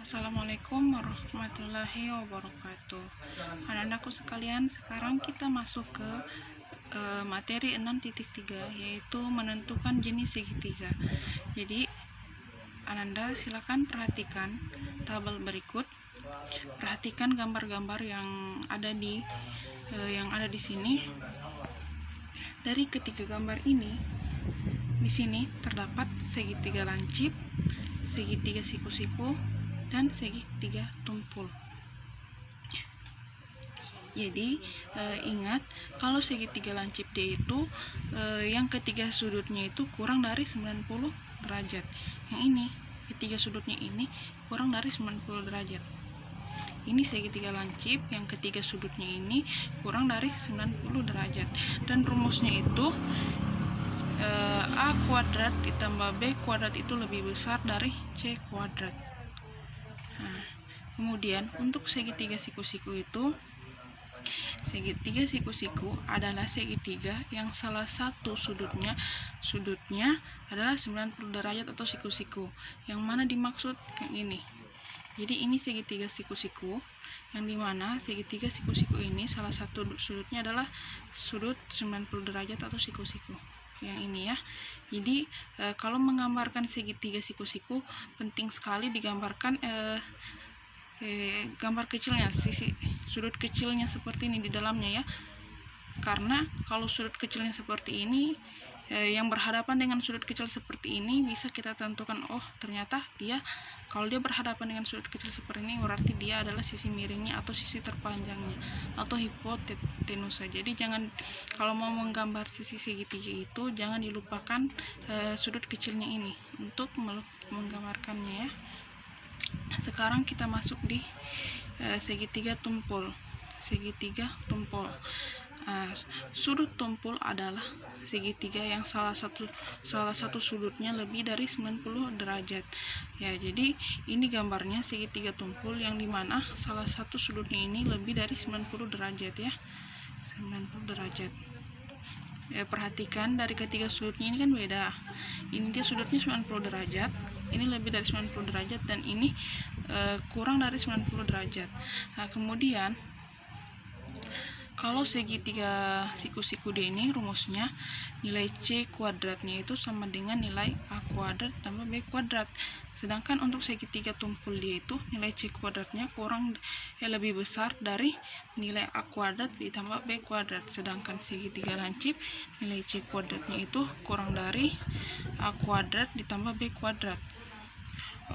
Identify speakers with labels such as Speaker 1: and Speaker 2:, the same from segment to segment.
Speaker 1: Assalamualaikum warahmatullahi wabarakatuh. Anak-anakku sekalian, sekarang kita masuk ke materi 6.3, yaitu menentukan jenis segitiga. Jadi Ananda silakan perhatikan tabel berikut. Perhatikan gambar-gambar yang ada di sini. Dari ketiga gambar ini, di sini terdapat segitiga lancip, segitiga siku-siku, dan segitiga tumpul. Jadi ingat, kalau segitiga lancip D itu yang ketiga sudutnya itu kurang dari 90 derajat. Yang ini, ketiga sudutnya ini kurang dari 90 derajat. Ini segitiga lancip, yang ketiga sudutnya ini kurang dari 90 derajat. Dan rumusnya itu A kuadrat ditambah B kuadrat itu lebih besar dari C kuadrat. Nah, kemudian untuk segitiga siku-siku itu, segitiga siku-siku adalah segitiga yang salah satu sudutnya adalah 90 derajat atau siku-siku. Yang mana dimaksud yang ini. Jadi ini segitiga siku-siku, yang dimana segitiga siku-siku ini salah satu sudutnya adalah sudut 90 derajat atau siku-siku. Yang ini ya. Jadi kalau menggambarkan segitiga siku-siku, penting sekali digambarkan gambar kecilnya, sisi sudut kecilnya seperti ini di dalamnya ya. Karena kalau sudut kecilnya seperti ini, yang berhadapan dengan sudut kecil seperti ini, bisa kita tentukan, oh ternyata kalau dia berhadapan dengan sudut kecil seperti ini, berarti dia adalah sisi miringnya atau sisi terpanjangnya atau hipotenusa. Jadi jangan, kalau mau menggambar sisi segitiga itu, jangan dilupakan sudut kecilnya ini untuk menggambarkannya ya. Sekarang kita masuk di segitiga tumpul. Segitiga tumpul. Sudut tumpul adalah segitiga yang salah satu sudutnya lebih dari 90 derajat. Ya, jadi ini gambarnya segitiga tumpul yang dimana salah satu sudutnya ini lebih dari 90 derajat ya. 90 derajat. Ya, perhatikan dari ketiga sudutnya ini kan beda. Ini dia sudutnya 90 derajat, ini lebih dari 90 derajat, dan ini kurang dari 90 derajat. Nah, kemudian kalau segitiga siku-siku D ini rumusnya nilai C kuadratnya itu sama dengan nilai A kuadrat tambah B kuadrat. Sedangkan untuk segitiga tumpul D itu nilai C kuadratnya lebih besar dari nilai A kuadrat ditambah B kuadrat. Sedangkan segitiga lancip nilai C kuadratnya itu kurang dari A kuadrat ditambah B kuadrat.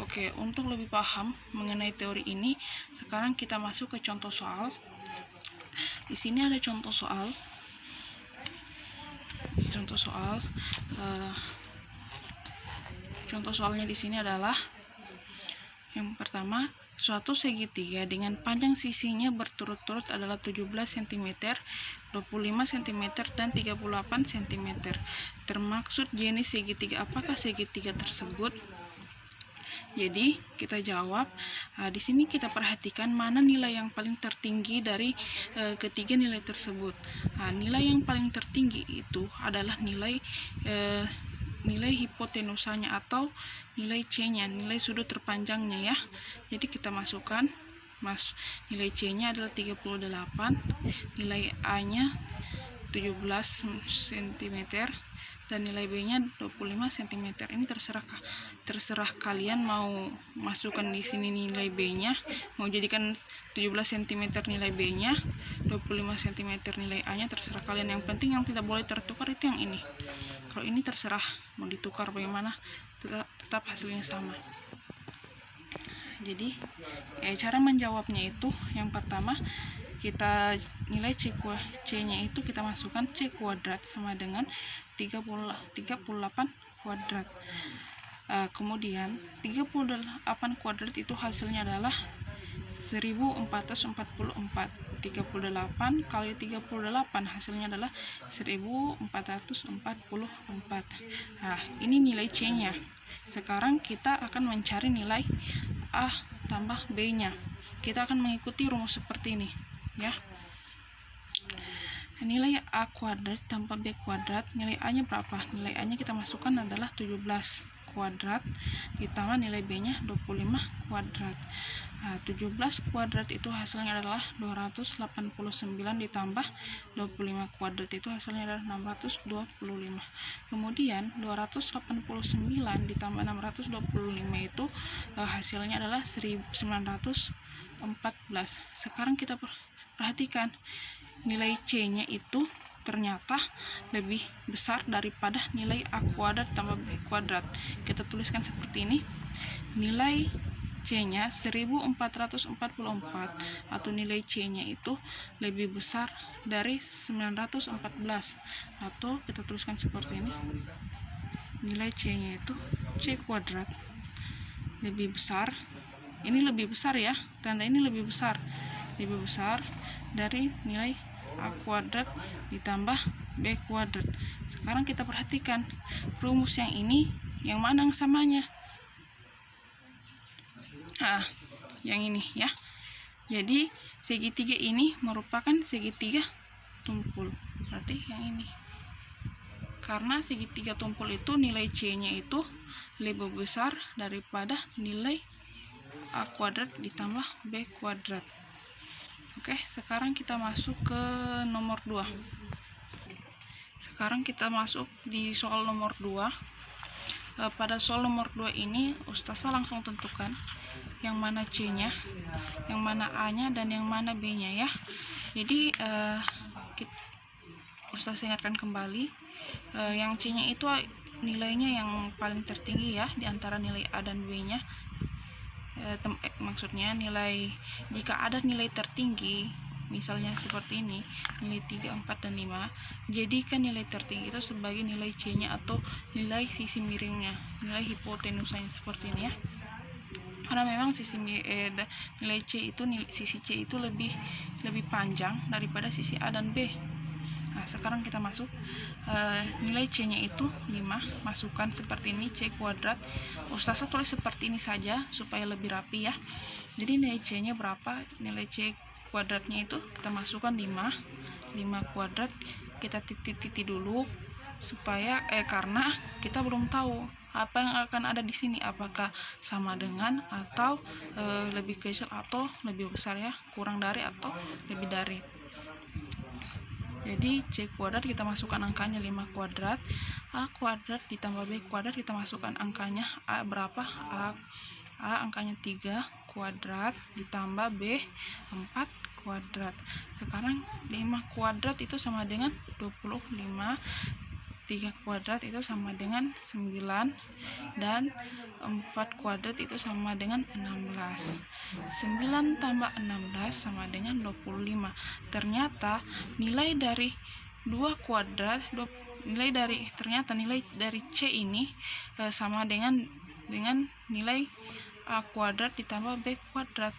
Speaker 1: Oke, untuk lebih paham mengenai teori ini, sekarang kita masuk ke contoh soal. Di sini ada contoh soal. Contoh soalnya di sini adalah yang pertama, suatu segitiga dengan panjang sisinya berturut-turut adalah 17 cm, 25 cm, dan 38 cm. Termaksud jenis segitiga. Apakah segitiga tersebut? Jadi kita jawab, di sini kita perhatikan mana nilai yang paling tertinggi dari ketiga nilai tersebut. Nilai yang paling tertinggi itu adalah nilai hipotenusanya atau nilai C-nya, nilai sudut terpanjangnya ya. Jadi kita masukkan, nilai C-nya adalah 38, nilai A-nya 17 cm, dan nilai B-nya 25 cm. Ini terserah kalian mau masukkan di sini nilai B-nya, mau jadikan 17 cm nilai B-nya, 25 cm nilai A-nya, terserah kalian. Yang penting yang tidak boleh tertukar itu yang ini. Kalau ini terserah mau ditukar bagaimana, tetap hasilnya sama. Jadi cara menjawabnya itu, yang pertama kita nilai C-nya itu kita masukkan C kuadrat sama dengan 38 kuadrat. Kemudian 38 kuadrat itu hasilnya adalah 1444. 38 kali 38 hasilnya adalah 1444. Nah, ini nilai C-nya. Sekarang kita akan mencari nilai A tambah B-nya. Kita akan mengikuti rumus seperti ini ya. Nilai A kuadrat tambah B kuadrat, nilai A nya berapa? Nilai A nya kita masukkan adalah 17 kuadrat ditambah nilai B-nya 25 kuadrat. 17 kuadrat itu hasilnya adalah 289 ditambah 25 kuadrat itu hasilnya adalah 625. Kemudian 289 ditambah 625 itu hasilnya adalah 1914. Sekarang kita perhatikan nilai C-nya itu ternyata lebih besar daripada nilai A kuadrat tambah B kuadrat. Kita tuliskan seperti ini. Nilai C-nya 1444 atau nilai C-nya itu lebih besar dari 914, atau kita tuliskan seperti ini. Nilai C-nya itu C kuadrat lebih besar. Ini lebih besar ya, tanda ini lebih besar dari nilai A kuadrat ditambah B kuadrat. Sekarang kita perhatikan rumus yang ini, yang mana yang samanya? Yang ini ya. Jadi segitiga ini merupakan segitiga tumpul, berarti yang ini. Karena segitiga tumpul itu nilai C-nya itu lebih besar daripada nilai A kuadrat ditambah B kuadrat. Oke, sekarang kita masuk ke nomor 2. Sekarang kita masuk di soal nomor 2. Pada soal nomor 2 ini Ustazah langsung tentukan yang mana C-nya, yang mana A-nya, dan yang mana B-nya ya. Jadi Ustazah ingatkan kembali, yang C-nya itu nilainya yang paling tertinggi ya di antara nilai A dan B-nya. Maksudnya nilai, jika ada nilai tertinggi misalnya seperti ini, nilai 3, 4, dan 5, jadikan nilai tertinggi itu sebagai nilai C-nya atau nilai sisi miringnya, nilai hipotenusanya seperti ini ya. Karena memang nilai C itu, sisi C itu lebih panjang daripada sisi A dan B. Nah, sekarang kita masuk nilai C-nya itu 5, masukkan seperti ini, C kuadrat. Ustazah tulis seperti ini saja supaya lebih rapi ya. Jadi nilai C-nya berapa? Nilai C kuadratnya itu kita masukkan 5 kuadrat. Kita titik-titik dulu supaya karena kita belum tahu apa yang akan ada di sini, apakah sama dengan atau lebih kecil atau lebih besar ya, kurang dari atau lebih dari. Jadi C kuadrat kita masukkan angkanya 5 kuadrat, A kuadrat ditambah B kuadrat kita masukkan angkanya, A berapa? A angkanya 3 kuadrat ditambah B 4 kuadrat. Sekarang 5 kuadrat itu sama dengan 25, 3 kuadrat itu sama dengan 9, dan 4 kuadrat itu sama dengan 16. 9 tambah 16 sama dengan 25. Ternyata nilai dari 2 kuadrat, ternyata nilai dari C ini sama dengan nilai A kuadrat ditambah B kuadrat.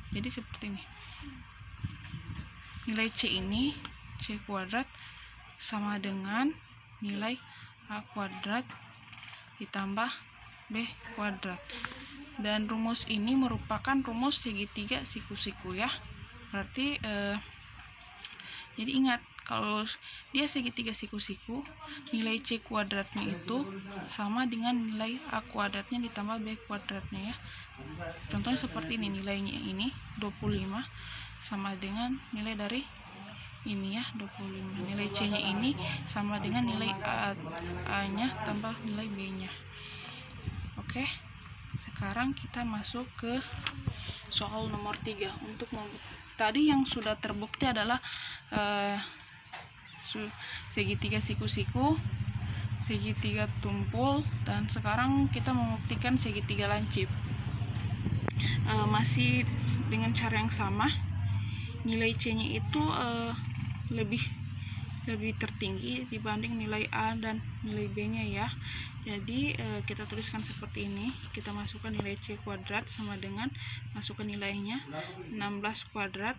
Speaker 1: Jadi seperti ini. Nilai C ini, C kuadrat, sama dengan nilai A kuadrat ditambah B kuadrat. Dan rumus ini merupakan rumus segitiga siku-siku ya. Berarti jadi ingat, kalau dia segitiga siku-siku, nilai C kuadratnya itu sama dengan nilai A kuadratnya ditambah B kuadratnya ya. Contohnya seperti ini, nilainya ini 25 sama dengan nilai dari ini ya, 25. Nilai C-nya ini sama dengan nilai A-nya tambah nilai B-nya. Oke. Sekarang kita masuk ke soal nomor 3. Untuk tadi yang sudah terbukti adalah segitiga siku-siku, segitiga tumpul, dan sekarang kita membuktikan segitiga lancip. Masih dengan cara yang sama, nilai C-nya itu lebih tertinggi dibanding nilai A dan nilai B-nya ya. Jadi kita tuliskan seperti ini. Kita masukkan nilai C kuadrat sama dengan masukkan nilainya 16 kuadrat,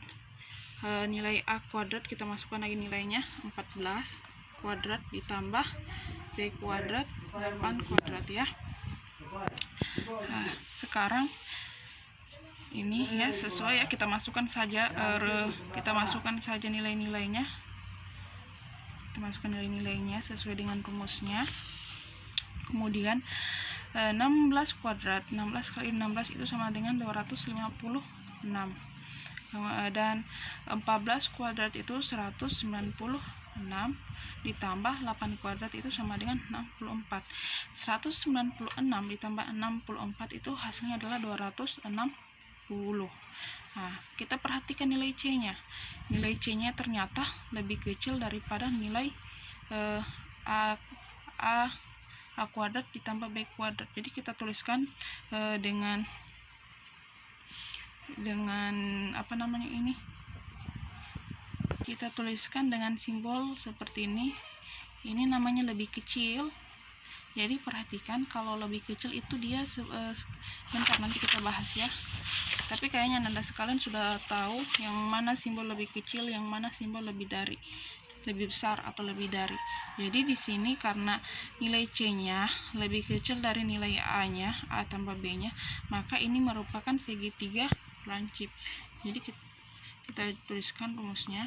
Speaker 1: nilai A kuadrat kita masukkan lagi nilainya 14 kuadrat ditambah B kuadrat 8 kuadrat ya. Nah, sekarang ini ya sesuai ya, kita masukkan saja nilai-nilainya. Kita masukkan nilai-nilainya sesuai dengan rumusnya. Kemudian 16 kuadrat, 16 kali 16 itu sama dengan 256. Dan 14 kuadrat itu 196 ditambah 8 kuadrat itu sama dengan 64. 196 ditambah 64 itu hasilnya adalah 260. Nah, kita perhatikan nilai C-nya. Nilai C-nya ternyata lebih kecil daripada nilai A kuadrat ditambah B kuadrat. Jadi kita tuliskan dengan apa namanya ini? Kita tuliskan dengan simbol seperti ini. Ini namanya lebih kecil. Jadi perhatikan kalau lebih kecil itu dia bentar, nanti kita bahas ya. Tapi kayaknya Anda sekalian sudah tahu yang mana simbol lebih kecil, yang mana simbol lebih besar atau lebih dari. Jadi di sini karena nilai C-nya lebih kecil dari nilai A-nya, A tambah B-nya, maka ini merupakan segitiga lancip. Jadi kita tuliskan rumusnya.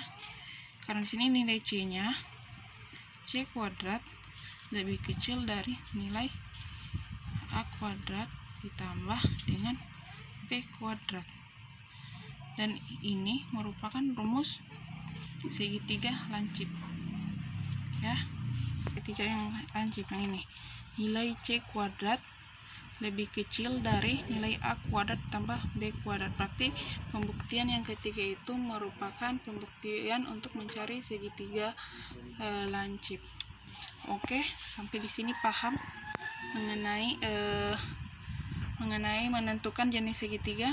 Speaker 1: Karena di sini nilai C-nya C kuadrat lebih kecil dari nilai A kuadrat ditambah dengan B kuadrat. Dan ini merupakan rumus segitiga lancip. Ya, segitiga yang lancip yang ini. Nilai C kuadrat lebih kecil dari nilai A kuadrat tambah B kuadrat. Berarti pembuktian yang ketiga itu merupakan pembuktian untuk mencari segitiga lancip. Oke, sampai di sini paham mengenai menentukan jenis segitiga.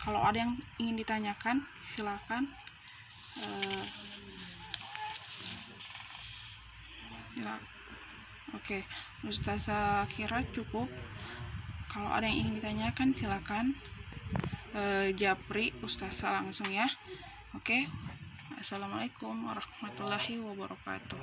Speaker 1: Kalau ada yang ingin ditanyakan, silakan. Oke, Ustazah kira cukup. Kalau ada yang ingin ditanyakan, silakan japri Ustazah langsung ya. Oke, assalamualaikum warahmatullahi wabarakatuh.